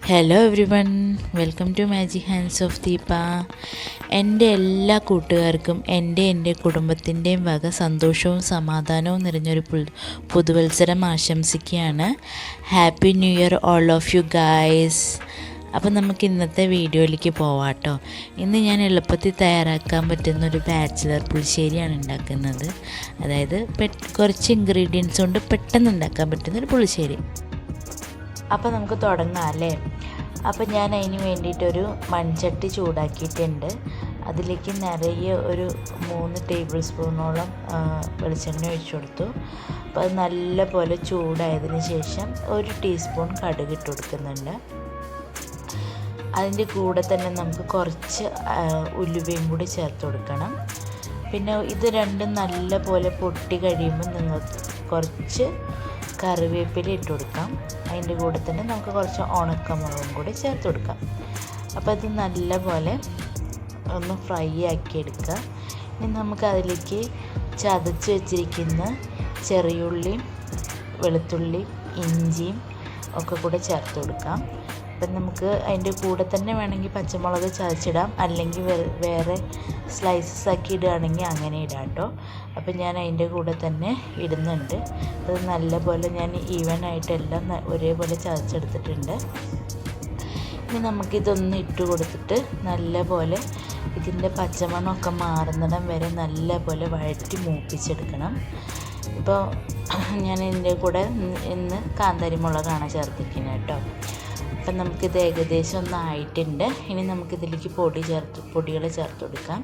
Hello everyone, welcome to magic hands of Deepa. എൻ്റെ എല്ലാ കൂട്ടുകാർക്കും എൻ്റെ കുടുംബത്തിൻ്റെയും വക സന്തോഷവും സമാധാനവും നിറഞ്ഞൊരു പുതുവത്സരം ആശംസിക്കുകയാണ്. Happy new year all of you guys. അപ്പം നമുക്ക് ഇന്നത്തെ വീഡിയോയിലേക്ക് പോവാം കേട്ടോ. ഇന്ന് ഞാൻ എളുപ്പത്തിൽ തയ്യാറാക്കാൻ പറ്റുന്ന ഒരു ബാച്ചിലർ പുളിശ്ശേരിയാണ് ഉണ്ടാക്കുന്നത്. അതായത് കുറച്ച് ഇൻഗ്രീഡിയൻസ് കൊണ്ട് പെട്ടെന്ന് ഉണ്ടാക്കാൻ പറ്റുന്നൊരു പുളിശ്ശേരി. അപ്പോൾ നമുക്ക് തുടങ്ങാം അല്ലേ. അപ്പോൾ ഞാൻ അതിന് വേണ്ടിയിട്ടൊരു മൺചട്ടി ചൂടാക്കിയിട്ടുണ്ട്. അതിലേക്ക് നിറയെ ഒരു 3 ടേബിൾ സ്പൂണോളം വെളിച്ചെണ്ണ ഒഴിച്ചു കൊടുത്തു. അപ്പോൾ അത് നല്ല പോലെ ചൂടായതിന് ശേഷം 1 ടീസ്പൂൺ കടുക് ഇട്ട് കൊടുക്കുന്നുണ്ട്. അതിൻ്റെ കൂടെ തന്നെ നമുക്ക് കുറച്ച് ഉലുവയും കൂടി ചേർത്ത് കൊടുക്കണം. പിന്നെ ഇത് രണ്ടും നല്ല പോലെ പൊട്ടി കഴിയുമ്പോൾ നിങ്ങൾക്ക് കുറച്ച് കറിവേപ്പില ഇട്ട് കൊടുക്കാം. അതിൻ്റെ കൂടെ തന്നെ നമുക്ക് കുറച്ച് ഉണക്കമുളകും കൂടി ചേർത്ത് കൊടുക്കാം. അപ്പോൾ ഇത് നല്ല പോലെ ഒന്ന് ഫ്രൈ ആക്കി എടുക്കുക. ഇനി നമുക്ക് അതിലേക്ക് ചതച്ച് വെച്ചിരിക്കുന്ന ചെറിയുള്ളിയും വെളുത്തുള്ളിയും ഇഞ്ചിയും ഒക്കെ കൂടെ ചേർത്ത് കൊടുക്കാം. അപ്പം നമുക്ക് അതിൻ്റെ കൂടെ തന്നെ വേണമെങ്കിൽ പച്ചമുളക് ചതച്ചിടാം, അല്ലെങ്കിൽ വേറെ സ്ലൈസസ് ആക്കി ഇടുകയാണെങ്കിൽ അങ്ങനെ ഇടാം കേട്ടോ. അപ്പം ഞാൻ അതിൻ്റെ കൂടെ തന്നെ ഇടുന്നുണ്ട്. അത് നല്ലപോലെ ഞാൻ ഈവനായിട്ടെല്ലാം ഒരേപോലെ ചതച്ചെടുത്തിട്ടുണ്ട്. ഇനി നമുക്കിതൊന്ന് ഇട്ട് കൊടുത്തിട്ട് നല്ല ഇതിൻ്റെ പച്ചമണമൊക്കെ മാറുന്നിടം വരെ നല്ല പോലെ വഴറ്റി മൂപ്പിച്ചെടുക്കണം. ഇപ്പോൾ ഞാൻ ഇതിൻ്റെ കൂടെ ഇന്ന് കാന്താരി മുളകാണ് ചേർത്തിരിക്കുന്നത് കേട്ടോ. അപ്പം നമുക്കിത് ഏകദേശം ഒന്നായിട്ടുണ്ട്. ഇനി നമുക്കിതിലേക്ക് പൊടികൾ ചേർത്ത് കൊടുക്കാം.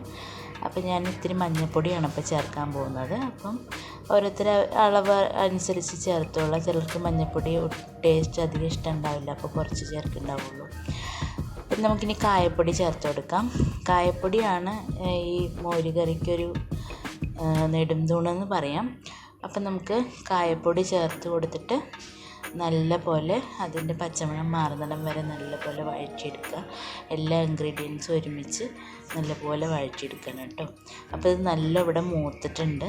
അപ്പം ഞാൻ ഇത്തിരി മഞ്ഞൾപ്പൊടിയാണ് ഇപ്പോൾ ചേർക്കാൻ പോകുന്നത്. അപ്പം ഓരോരുത്തർ അളവ് അനുസരിച്ച് ചേർത്തോളൂ. ചിലർക്ക് മഞ്ഞൾപ്പൊടി ടേസ്റ്റ് അധികം ഇഷ്ടം ഉണ്ടാവില്ല, അപ്പോൾ കുറച്ച് ചേർക്കുന്നുണ്ടാവുള്ളൂ. അപ്പം നമുക്കിനി കായപ്പൊടി ചേർത്ത് കൊടുക്കാം. കായപ്പൊടിയാണ് ഈ മോരുകറിക്കൊരു നെടുംതൂണെന്ന് പറയാം. അപ്പം നമുക്ക് കായപ്പൊടി ചേർത്ത് കൊടുത്തിട്ട് നല്ല പോലെ അതിൻ്റെ പച്ചമണം മാറുന്നിടം വരെ നല്ല പോലെ വഴറ്റിയെടുക്കുക. എല്ലാ ഇൻഗ്രീഡിയൻസും ഒരുമിച്ച് നല്ല പോലെ വഴറ്റിയെടുക്കണം കേട്ടോ. അപ്പോൾ ഇത് നല്ല ഇവിടെ മൂത്തിട്ടുണ്ട്.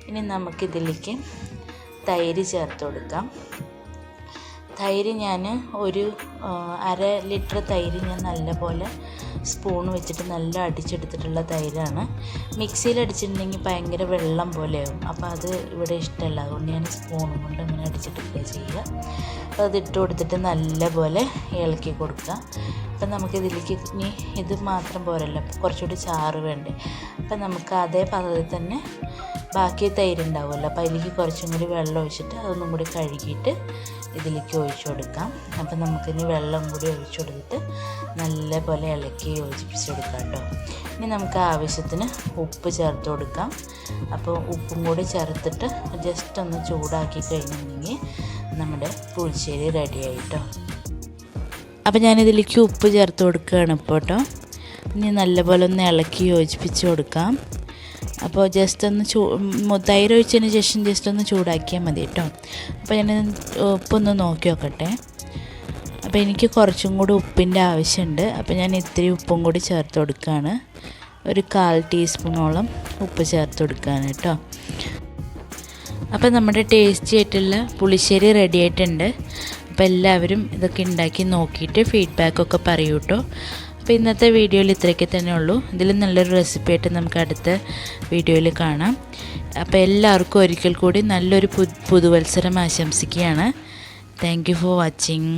ഇനി നമുക്കിതിലേക്ക് തൈര് ചേർത്ത് കൊടുക്കാം. തൈര് ഞാൻ ഒരു 1/2 ലിറ്റർ തൈര് ഞാൻ നല്ല പോലെ സ്പൂൺ വെച്ചിട്ട് നല്ല അടിച്ചെടുത്തിട്ടുള്ള തൈരാണ്. മിക്സിയിൽ അടിച്ചിട്ടുണ്ടെങ്കിൽ ഭയങ്കര വെള്ളം പോലെയാവും, അപ്പോൾ അത് ഇവിടെ ഇഷ്ടമല്ല. അതുകൊണ്ട് ഞാൻ സ്പൂണും കൊണ്ട് അങ്ങനെ അടിച്ചെടുക്കുക ചെയ്യുക. അപ്പോൾ അതിട്ട് കൊടുത്തിട്ട് നല്ല പോലെ ഇളക്കി കൊടുക്കുക. അപ്പം നമുക്കിതിലേക്ക് ഇനി ഇത് മാത്രം പോരല്ലോ, കുറച്ചുകൂടി ചാറ് വേണ്ടേ. അപ്പം നമുക്ക് അതേ പദ്ധതി തന്നെ ബാക്കി തൈര് ഉണ്ടാവുമല്ലോ, അപ്പോൾ അതിലേക്ക് കുറച്ചും കൂടി വെള്ളം ഒഴിച്ചിട്ട് അതൊന്നും കൂടി കഴുകിയിട്ട് ഇതിലേക്ക് ഒഴിച്ചു കൊടുക്കാം. അപ്പം നമുക്കിനി വെള്ളം കൂടി ഒഴിച്ചു കൊടുത്തിട്ട് നല്ല പോലെ ഇളക്കി യോജിപ്പിച്ച് കൊടുക്കാം കേട്ടോ. ഇനി നമുക്ക് ആവശ്യത്തിന് ഉപ്പ് ചേർത്ത് കൊടുക്കാം. അപ്പോൾ ഉപ്പും കൂടി ചേർത്തിട്ട് ജസ്റ്റ് ഒന്ന് ചൂടാക്കി കഴിഞ്ഞിട്ടുണ്ടെങ്കിൽ നമ്മുടെ പുളിശ്ശേരി റെഡി ആയിട്ടോ. അപ്പോൾ ഞാനിതിലേക്ക് ഉപ്പ് ചേർത്ത് കൊടുക്കുകയാണ് ഇപ്പോൾ കേട്ടോ. ഇനി നല്ലപോലെ ഒന്ന് ഇളക്കി യോജിപ്പിച്ച് കൊടുക്കാം. അപ്പോൾ ജസ്റ്റ് ഒന്ന് തൈര് ഒഴിച്ചതിന് ശേഷം ജസ്റ്റ് ഒന്ന് ചൂടാക്കിയാൽ മതി കേട്ടോ. അപ്പോൾ ഞാൻ ഉപ്പൊന്ന് നോക്കി നോക്കട്ടെ. അപ്പോൾ എനിക്ക് കുറച്ചും കൂടി ഉപ്പിൻ്റെ ആവശ്യമുണ്ട്. അപ്പോൾ ഞാൻ ഇത്തിരി ഉപ്പും കൂടി ചേർത്ത് കൊടുക്കുകയാണ്. ഒരു 1/4 ടീസ്പൂണോളം ഉപ്പ് ചേർത്ത് കൊടുക്കുകയാണ് കേട്ടോ. അപ്പോൾ നമ്മുടെ ടേസ്റ്റി ആയിട്ടുള്ള പുളിശ്ശേരി റെഡി ആയിട്ടുണ്ട്. അപ്പോൾ എല്ലാവരും ഇതൊക്കെ ഉണ്ടാക്കി നോക്കിയിട്ട് ഫീഡ്ബാക്കൊക്കെ പറയൂ കേട്ടോ. അപ്പോൾ ഇന്നത്തെ വീഡിയോയിൽ ഇത്രയൊക്കെ തന്നെ ഉള്ളൂ. ഇതിലും നല്ലൊരു റെസിപ്പി ആയിട്ട് നമുക്ക് അടുത്ത വീഡിയോയിൽ കാണാം. അപ്പോൾ എല്ലാവർക്കും ഒരിക്കൽ കൂടി നല്ലൊരു പുതുവത്സരം ആശംസിക്കുകയാണ്. Thank you for watching.